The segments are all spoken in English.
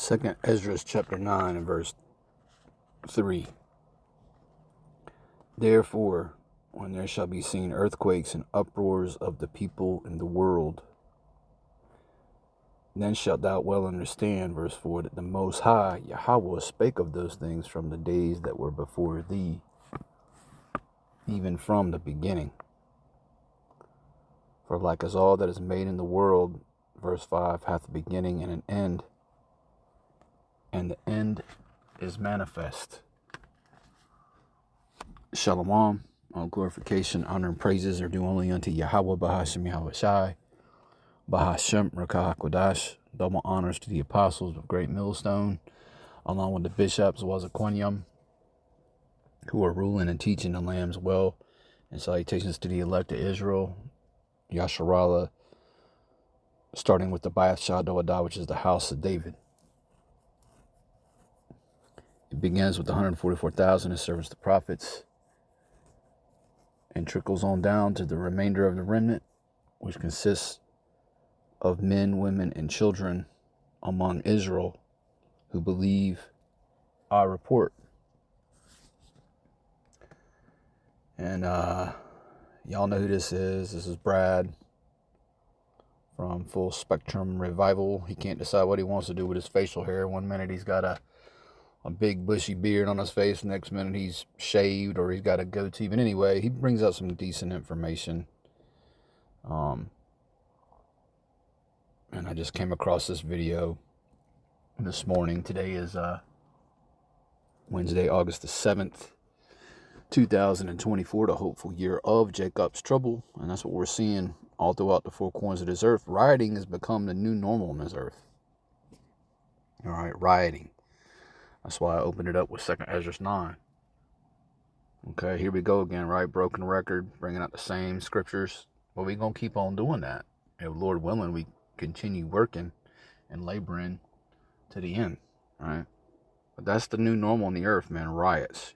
Second Ezra chapter 9 and verse 3. Therefore, when there shall be seen earthquakes and uproars of the people in the world, then shalt thou well understand, verse 4, that the Most High, Yahweh, spake of those things from the days that were before thee, even from the beginning. For like as all that is made in the world, verse 5, hath a beginning and an end, and the end is manifest. Shalom, all glorification, honor, and praises are due only unto Yahweh, Bahashem Yahweh Shai, Bahashem Rakah HaKodash. Double honors to the apostles of Great Millstone, along with the bishops, Wazaquanium, who are ruling and teaching the lambs well, and salutations to the elect of Israel, Yasharallah, starting with the Bayat Shadoadah, which is the house of David. It begins with the 144,000 as servants the prophets, and trickles on down to the remainder of the remnant, which consists of men, women, and children among Israel who believe our report. And y'all know who this is. This is Brad from Full Spectrum Revival. He can't decide what he wants to do with his facial hair. One minute he's got a big bushy beard on his face. Next minute he's shaved or he's got a goatee. But anyway, he brings out some decent information. And I just came across this video this morning. Today is Wednesday, August the 7th, 2024, the hopeful year of Jacob's trouble. And that's what we're seeing all throughout the four corners of this earth. Rioting has become the new normal on this earth. All right, rioting. That's why I opened it up with 2 Ezra 9. Okay, here we go again, right? Broken record, bringing out the same scriptures. But we're going to keep on doing that. If Lord willing, we continue working and laboring to the end, right? But that's the new normal on the earth, man. Riots.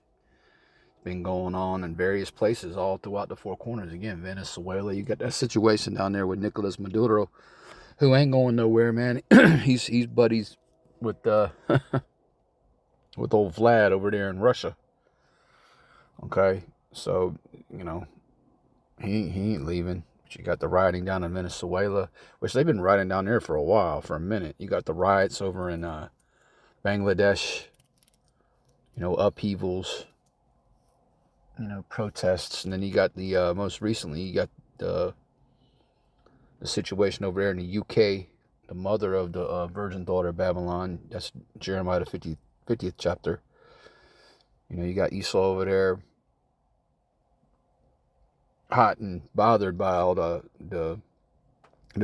It's been going on in various places all throughout the four corners. Again, Venezuela, you got that situation down there with Nicolas Maduro, who ain't going nowhere, man. he's buddies with with old Vlad over there in Russia. Okay, so you know he ain't leaving. But you got the rioting down in Venezuela, which they've been rioting down there for a while, for a minute. You got the riots over in Bangladesh, upheavals, protests. And then you got the, most recently, you got the situation over there in the UK, the mother of the virgin daughter of Babylon. That's Jeremiah the 50th chapter. You got Esau over there, hot and bothered by all the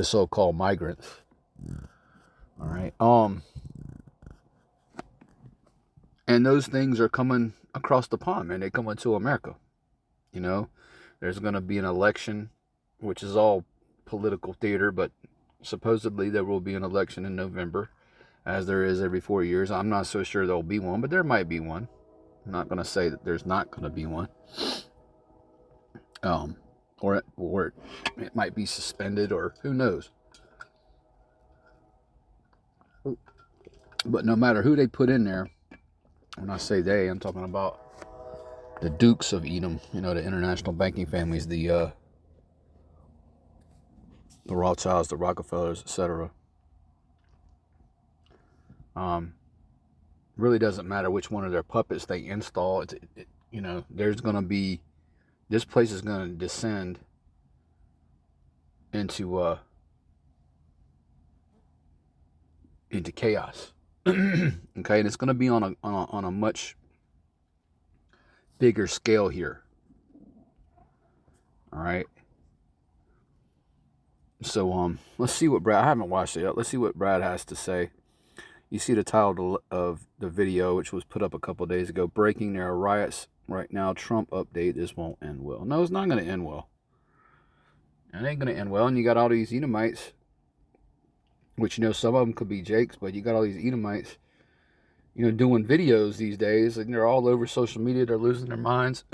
so-called migrants. All right. And those things are coming across the pond, man. They come into America. There's going to be an election, which is all political theater, but supposedly there will be an election in November, as there is every 4 years. I'm not so sure there'll be one, but there might be one. I'm not going to say that there's not going to be one. Or it might be suspended, or who knows. But no matter who they put in there, when I say they, I'm talking about the Dukes of Edom, the international banking families, the Rothschilds, the Rockefellers, etc. Really doesn't matter which one of their puppets they install. There's going to be, this place is going to descend into chaos. Okay, and it's going to be on a much bigger scale here. All right. So let's see what Brad. I haven't watched it yet. Let's see what Brad has to say. You see the title of the video, which was put up a couple days ago. Breaking: there are riots right now. Trump update: this won't end well. No, it's not going to end well. It ain't going to end well. And you got all these Edomites, which, some of them could be Jakes, but you got all these Edomites, doing videos these days. And they're all over social media. They're losing their minds.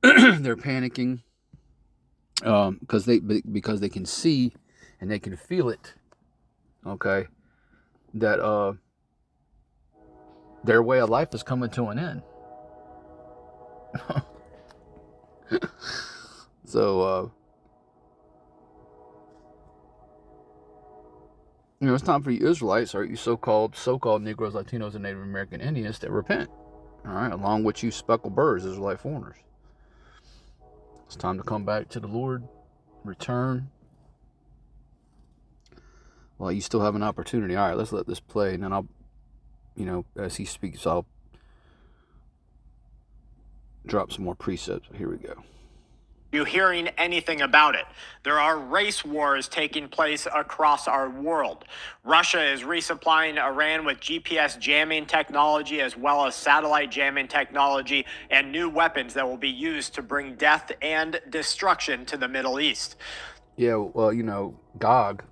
They're panicking because they can see and they can feel it. Okay. That Their way of life is coming to an end. So, it's time for you Israelites, or you so-called Negroes, Latinos, and Native American Indians to repent. All right, along with you speckled birds, Israelite foreigners. It's time to come back to the Lord, return. Well, you still have an opportunity. All right, let's let this play, and then I'll, as he speaks, I'll drop some more precepts. Here we go. You hearing anything about it? There are race wars taking place across our world. Russia is resupplying Iran with GPS jamming technology as well as satellite jamming technology and new weapons that will be used to bring death and destruction to the Middle East. Yeah, well, Gog,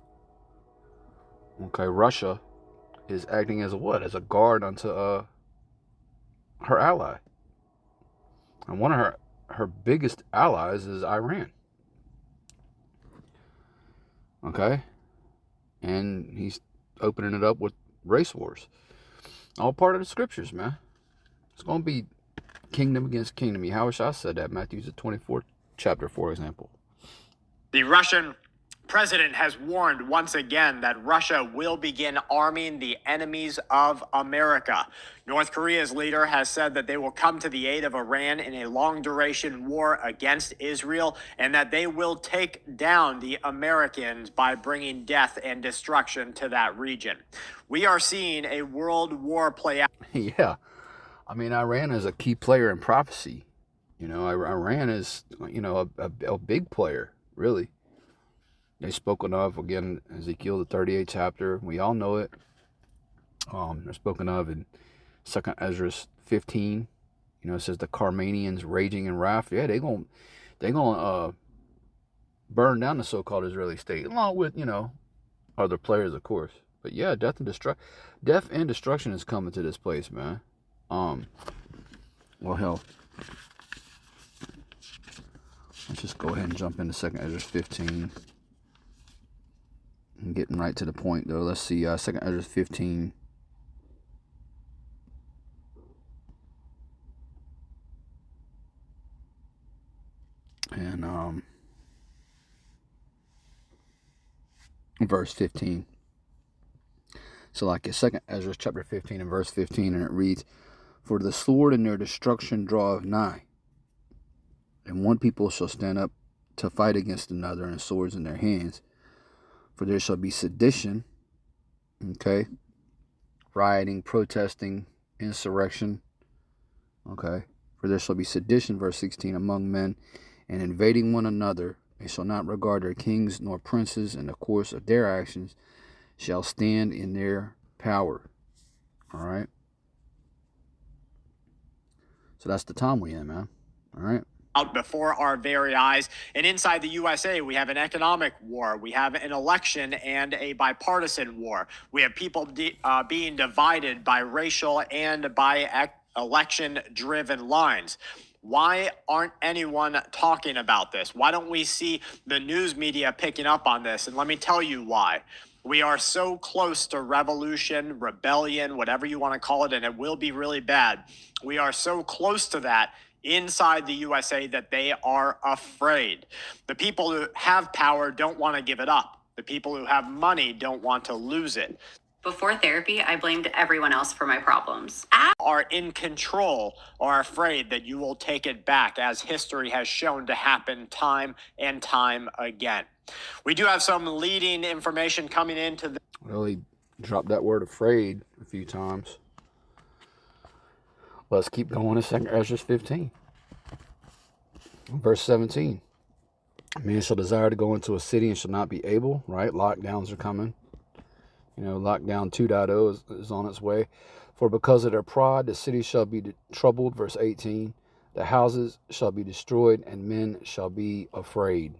okay, Russia is acting as a what? As a guard unto her ally. And one of her biggest allies is Iran. Okay? And he's opening it up with race wars. All part of the scriptures, man. It's going to be kingdom against kingdom. Yahushua said that, Matthew's the 24th chapter, for example. The Russian president has warned once again that Russia will begin arming the enemies of America. North Korea's leader has said that they will come to the aid of Iran in a long-duration war against Israel and that they will take down the Americans by bringing death and destruction to that region. We are seeing a world war play out. Yeah. I mean, Iran is a key player in prophecy. Iran is, a big player, really. They're spoken of, again, Ezekiel, the 38th chapter. We all know it. They're spoken of in 2nd Ezra 15. It says the Carmanians raging in wrath. Yeah, they're gonna burn down the so-called Israeli state, along with, other players, of course. But yeah, death and destruction is coming to this place, man. Well, hell, let's just go ahead and jump into 2nd Ezra 15. I'm getting right to the point, though. Let's see, 2nd Ezra 15. And verse 15. So like it's 2nd Ezra chapter 15 and verse 15, and it reads, "For the sword and their destruction draweth nigh, and one people shall stand up to fight against another, and swords in their hands. For there shall be sedition," okay, rioting, protesting, insurrection, okay. "For there shall be sedition," verse 16, "among men, and invading one another. They shall not regard their kings nor princes, and the course of their actions shall stand in their power." All right. So that's the time we in, man. All right. Out before our very eyes. And inside the USA, we have an economic war. We have an election and a bipartisan war. We have people being divided by racial and by election-driven lines. Why aren't anyone talking about this? Why don't we see the news media picking up on this? And let me tell you why. We are so close to revolution, rebellion, whatever you want to call it, and it will be really bad. We are so close to that inside the USA that they are afraid. The people who have power don't want to give it up. The people who have money don't want to lose it. Before therapy, I blamed everyone else for my problems. Are in control or afraid that you will take it back, as history has shown to happen time and time again. We do have some leading information coming into the... Well, he dropped that word afraid a few times. Let's keep going to 2nd Ezra 15. Verse 17. "A man shall desire to go into a city and shall not be able," right? Lockdowns are coming. Lockdown 2.0 is on its way. "For because of their pride, the city shall be troubled," verse 18. "The houses shall be destroyed, and men shall be afraid."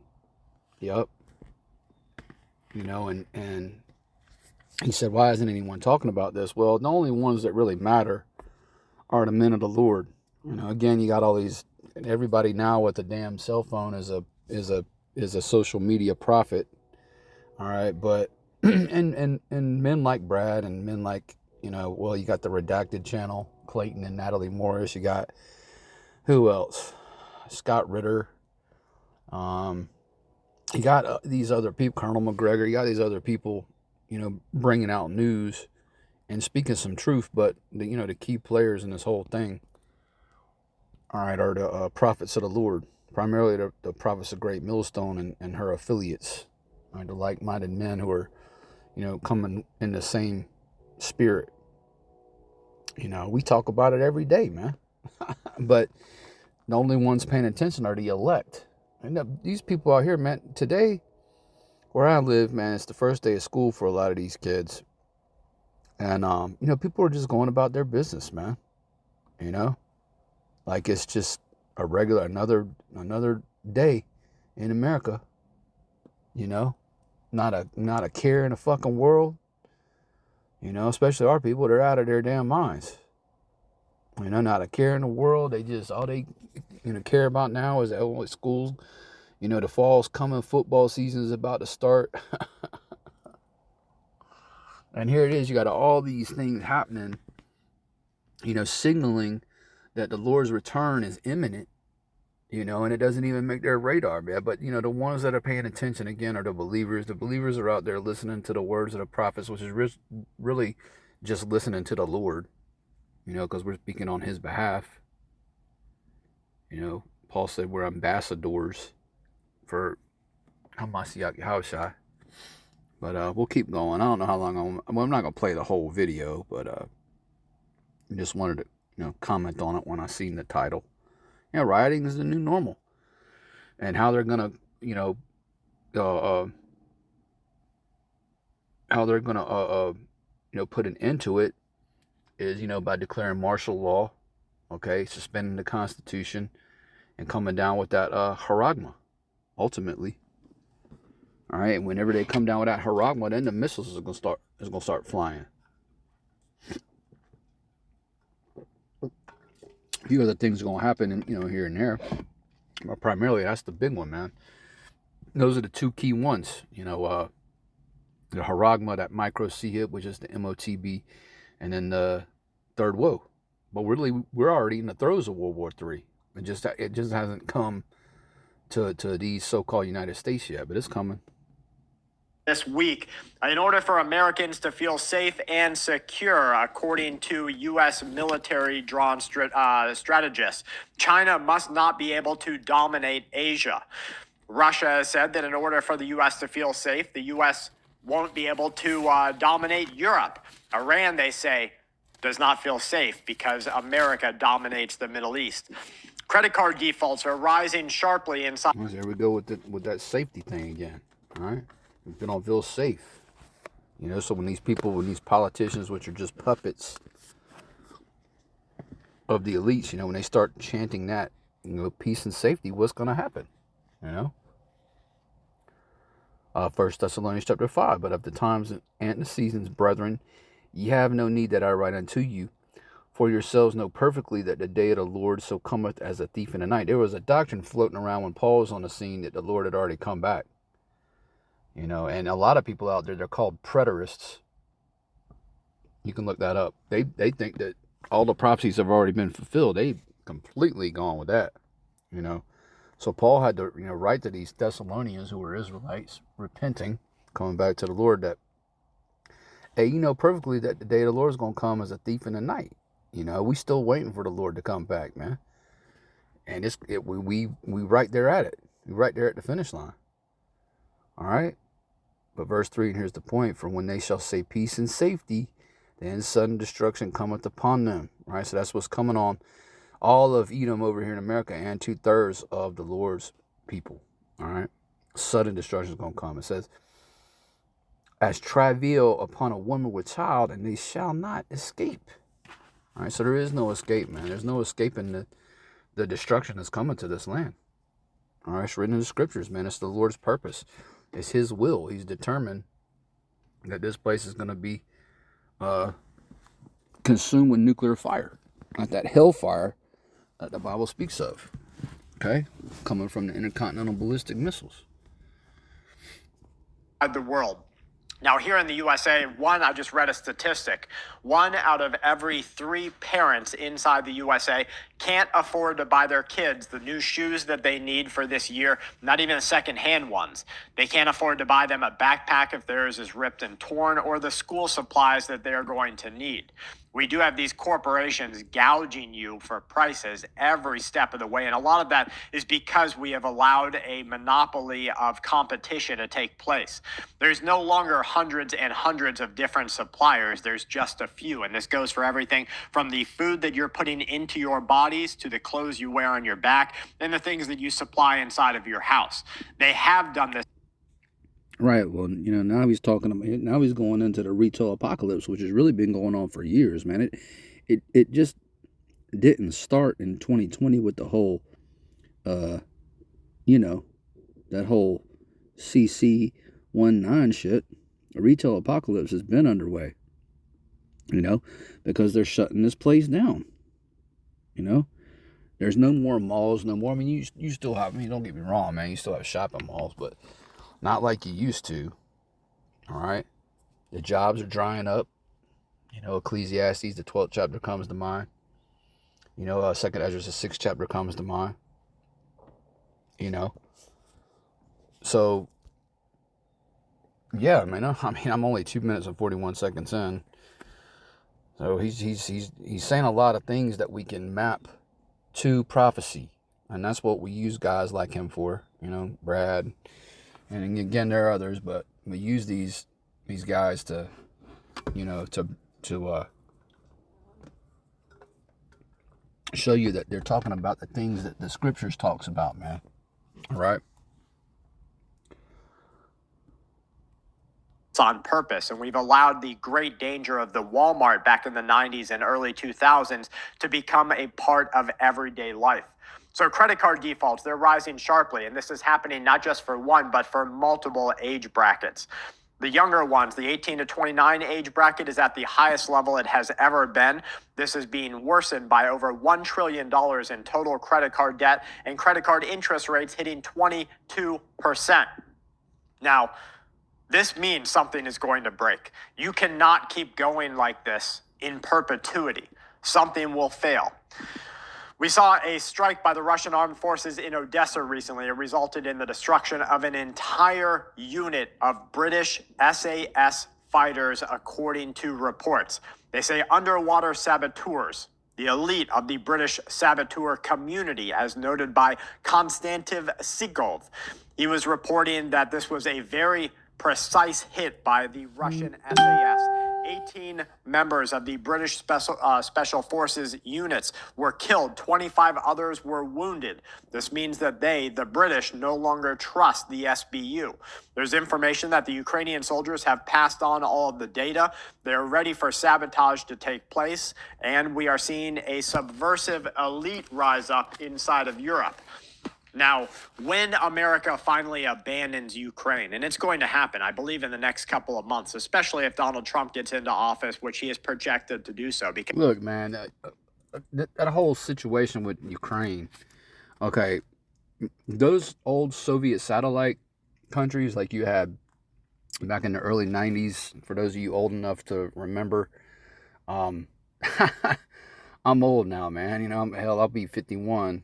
Yep. And he said, why isn't anyone talking about this? Well, the only ones that really matter are the men of the Lord. Again, you got all these, and everybody now with a damn cell phone is a social media prophet. All right, but and men like Brad and men like You know, well, you got the Redacted channel, Clayton and Natalie Morris. You got, who else? Scott Ritter. You got these other people, Colonel McGregor. You got these other people, you know, bringing out news and speaking some truth. But you know, the key players in this whole thing, all right, are the prophets of the Lord, primarily the prophets of Great Millstone and her affiliates, right, the like-minded men who are, you know, coming in the same spirit. You know, we talk about it every day, man. But the only ones paying attention are the elect. And these people out here, man, today, where I live, man, it's the first day of school for a lot of these kids. And, you know, people are just going about their business, man. You know, like it's just a regular, another day in America, you know, not a care in the fucking world, you know, especially our people. They're out of their damn minds, you know, not a care in the world. They just, all they, you know, care about now is that school, you know, the fall's coming, football season is about to start. And here it is, you got all these things happening, you know, signaling that the Lord's return is imminent, you know, and it doesn't even make their radar, man. But, you know, the ones that are paying attention, again, are the believers. The believers are out there listening to the words of the prophets, which is really just listening to the Lord, you know, because we're speaking on his behalf. You know, Paul said we're ambassadors for Hamashiach Yahushua. But we'll keep going. I don't know how long I'm not going to play the whole video, but I just wanted to, you know, comment on it when I seen the title. Yeah, rioting is the new normal. And how they're going to, you know, how they're going to, you know, put an end to it is, you know, by declaring martial law, okay, suspending the Constitution, and coming down with that haragma, ultimately. All right, and whenever they come down with that haragma, then the missiles are gonna start flying. A few other things are gonna happen, and you know, here and there, but primarily that's the big one, man. Those are the two key ones, you know, the haragma, that micro C hit, which is the MOTB, and then the third woe. But we're already in the throes of World War III. It just hasn't come to these so-called United States yet, but it's coming. This week, in order for Americans to feel safe and secure, according to U.S. military drawn strategists, China must not be able to dominate Asia. Russia has said that in order for the U.S. to feel safe, the U.S. won't be able to dominate Europe. Iran, they say, does not feel safe because America dominates the Middle East. Credit card defaults are rising sharply inside. Well, there we go with that safety thing again. All right, if you don't feel safe, you know. So when these politicians, which are just puppets of the elites, you know, when they start chanting that, you know, peace and safety, what's going to happen? You know. 1 Thessalonians chapter 5, but of the times and the seasons, brethren, ye have no need that I write unto you, for yourselves know perfectly that the day of the Lord so cometh as a thief in the night. There was a doctrine floating around when Paul was on the scene that the Lord had already come back. You know, and a lot of people out there, they're called preterists. You can look that up. They think that all the prophecies have already been fulfilled. They've completely gone with that, you know. So Paul had to, you know, write to these Thessalonians who were Israelites, repenting, coming back to the Lord, that, hey, you know perfectly that the day of the Lord is going to come as a thief in the night. You know, we still waiting for the Lord to come back, man. And we right there at it. We right there at the finish line. All right. But verse 3, and here's the point: for when they shall say peace and safety, then sudden destruction cometh upon them. Right. So that's what's coming on all of Edom over here in America, and 2/3 of the Lord's people. All right. Sudden destruction is going to come. It says, as travail upon a woman with child, and they shall not escape. All right. So there is no escape, man. There's no escaping the destruction that's coming to this land. All right. It's written in the scriptures, man. It's the Lord's purpose. It's his will. He's determined that this place is going to be consumed with nuclear fire, like that hellfire that the Bible speaks of, okay, coming from the intercontinental ballistic missiles. The world. Now, here in the USA, I just read a statistic. 1 out of every 3 parents inside the USA can't afford to buy their kids the new shoes that they need for this year, not even secondhand ones. They can't afford to buy them a backpack if theirs is ripped and torn, or the school supplies that they're going to need. We do have these corporations gouging you for prices every step of the way. And a lot of that is because we have allowed a monopoly of competition to take place. There's no longer hundreds and hundreds of different suppliers. There's just a few. And this goes for everything from the food that you're putting into your bodies to the clothes you wear on your back and the things that you supply inside of your house. They have done this. Right. Well, now he's now he's going into the retail apocalypse, which has really been going on for years, man. It just didn't start in 2020 with the whole, that whole CC19 shit. A retail apocalypse has been underway, because they're shutting this place down. There's no more malls, no more. I mean, you still have, don't get me wrong, man, you still have shopping malls, but not like you used to. All right. The jobs are drying up. Ecclesiastes, the 12th chapter comes to mind. 2nd Ezra, the 6th chapter comes to mind. So, yeah, man. I'm only 2 minutes and 41 seconds in. So he's saying a lot of things that we can map to prophecy, and that's what we use guys like him for. Brad, and again there are others, but we use these guys to, to show you that they're talking about the things that the scriptures talks about, man. All right. On purpose, and we've allowed the great danger of the Walmart back in the 90s and early 2000s to become a part of everyday life. So credit card defaults, they're rising sharply, and this is happening not just for one, but for multiple age brackets. The younger ones, the 18 to 29 age bracket, is at the highest level it has ever been. This is being worsened by over $1 trillion in total credit card debt and credit card interest rates hitting 22%. Now, this means something is going to break. You cannot keep going like this in perpetuity. Something will fail. We saw a strike by the Russian armed forces in Odessa recently. It resulted in the destruction of an entire unit of British SAS fighters, according to reports. They say underwater saboteurs, the elite of the British saboteur community, as noted by Konstantin Sigov. He was reporting that this was a very precise hit by the Russian SAS. 18 members of the British Special Forces units were killed. 25 others were wounded. This means that the British, no longer trust the SBU. There's information that the Ukrainian soldiers have passed on all of the data. They're ready for sabotage to take place, and we are seeing a subversive elite rise up inside of Europe. Now, when America finally abandons Ukraine, and it's going to happen, I believe, in the next couple of months, especially if Donald Trump gets into office, which he is projected to do so. Because look, man, that whole situation with Ukraine, okay, those old Soviet satellite countries like you had back in the early 90s, for those of you old enough to remember, I'm old now, man. I'll be 51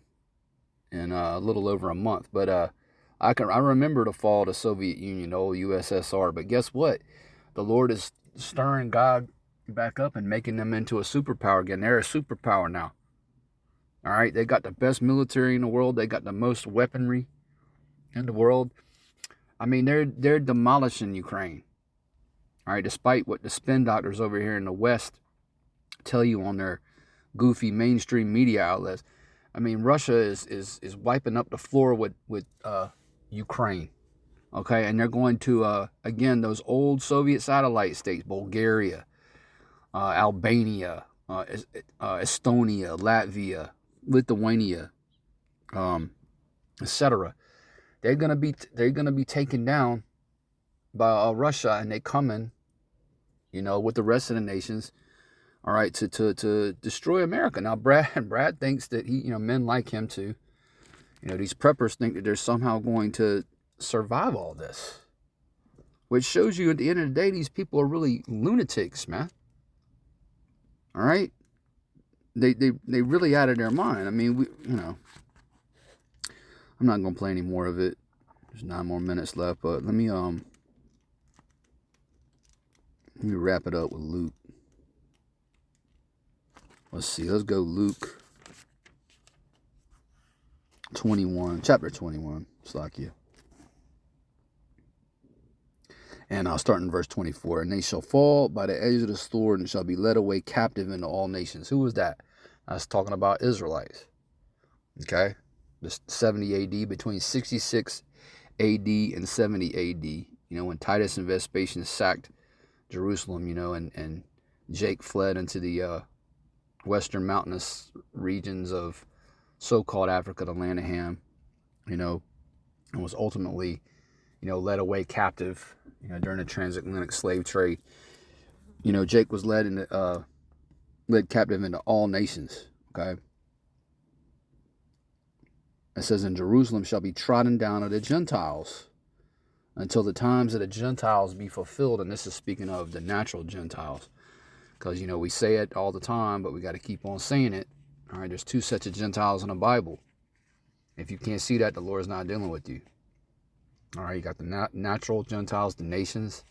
in a little over a month. But I remember the fall of the Soviet Union, the old USSR. But guess what? The Lord is stirring God back up and making them into a superpower again. They're a superpower now. All right, they got the best military in the world. They got the most weaponry in the world. I mean, they're demolishing Ukraine. All right, despite what the spin doctors over here in the West tell you on their goofy mainstream media outlets. I mean, Russia is wiping up the floor with Ukraine, okay? And they're going to, again, those old Soviet satellite states, Bulgaria, Albania, Estonia, Latvia, Lithuania, etc. They're gonna be taken down by Russia, and they coming, with the rest of the nations. All right, to destroy America. Now, Brad thinks that men like him too. These preppers think that they're somehow going to survive all this. which shows you at the end of the day, these people are really lunatics, man. All right? They really out of their mind. I mean, I'm not going to play any more of it. There's 9 more minutes left, but let me wrap it up with Luke. Let's see. Let's go Luke 21, chapter 21. Slakia. And I'll start in verse 24. And they shall fall by the edge of the sword and shall be led away captive into all nations. Who was that? That's talking about Israelites. Okay? This 70 AD, between 66 AD and 70 AD. When Titus and Vespasian sacked Jerusalem, and Jake fled into the western mountainous regions of so-called Africa, the land of Ham, and was ultimately, led away captive, during the transatlantic slave trade. Jake was led captive into all nations. Okay. It says, "In Jerusalem shall be trodden down of the Gentiles until the times of the Gentiles be fulfilled." And this is speaking of the natural Gentiles. Because, we say it all the time, but we got to keep on saying it. All right, there's 2 sets of Gentiles in the Bible. If you can't see that, the Lord's not dealing with you. All right, you got the natural Gentiles, the nations,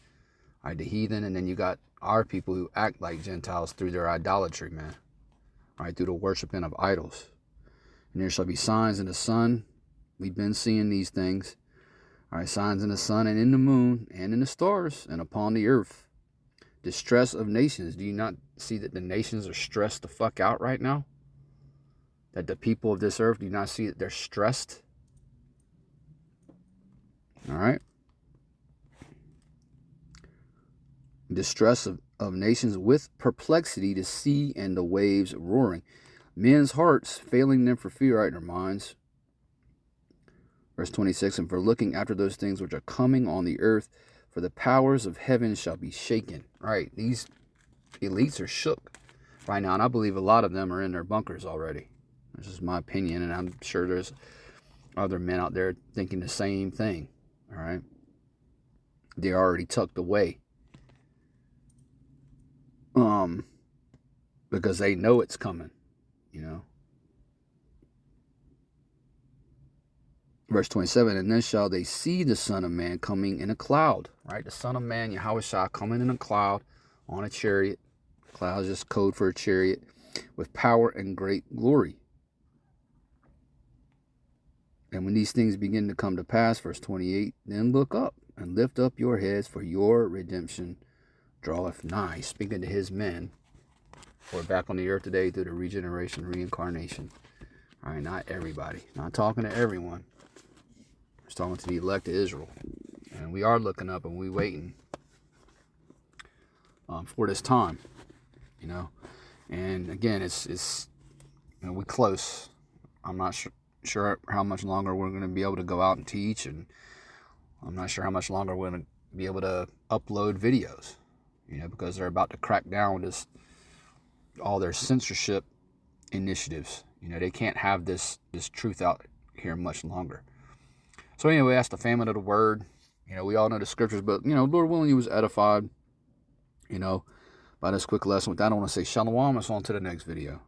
all right, the heathen, and then you got our people who act like Gentiles through their idolatry, man. All right, through the worshiping of idols. And there shall be signs in the sun. We've been seeing these things. All right, signs in the sun and in the moon and in the stars and upon the earth. Distress of nations. Do you not see that the nations are stressed the fuck out right now? That the people of this earth, do you not see that they're stressed? All right. Distress of nations with perplexity, the sea and the waves roaring. Men's hearts failing them for fear, right, in their minds. Verse 26, "And for looking after those things which are coming on the earth, for the powers of heaven shall be shaken." Right, these elites are shook right now, and I believe a lot of them are in their bunkers already. This is my opinion, and I'm sure there's other men out there thinking the same thing. All right, they're already tucked away, because they know it's coming. Verse 27, "And then shall they see the Son of Man coming in a cloud." Right, the Son of Man, Yahushua, coming in a cloud on a chariot. Cloud is just code for a chariot, with power and great glory. "And when these things begin to come to pass," verse 28, "then look up and lift up your heads, for your redemption draweth nigh." Speaking to his men who are back on the earth today through the regeneration, reincarnation. All right, not everybody. Not talking to everyone. Just talking to the elect of Israel. And we are looking up and we waiting for this time. And again, it's we close. I'm not sure how much longer we're going to be able to go out and teach, and I'm not sure how much longer we're going to be able to upload videos, because they're about to crack down with all their censorship initiatives. They can't have this truth out here much longer. So anyway, that's the famine of the word. We all know the scriptures, but Lord willing, you was edified, by this quick lesson. With that, I want to say shalom. Let's on to the next video.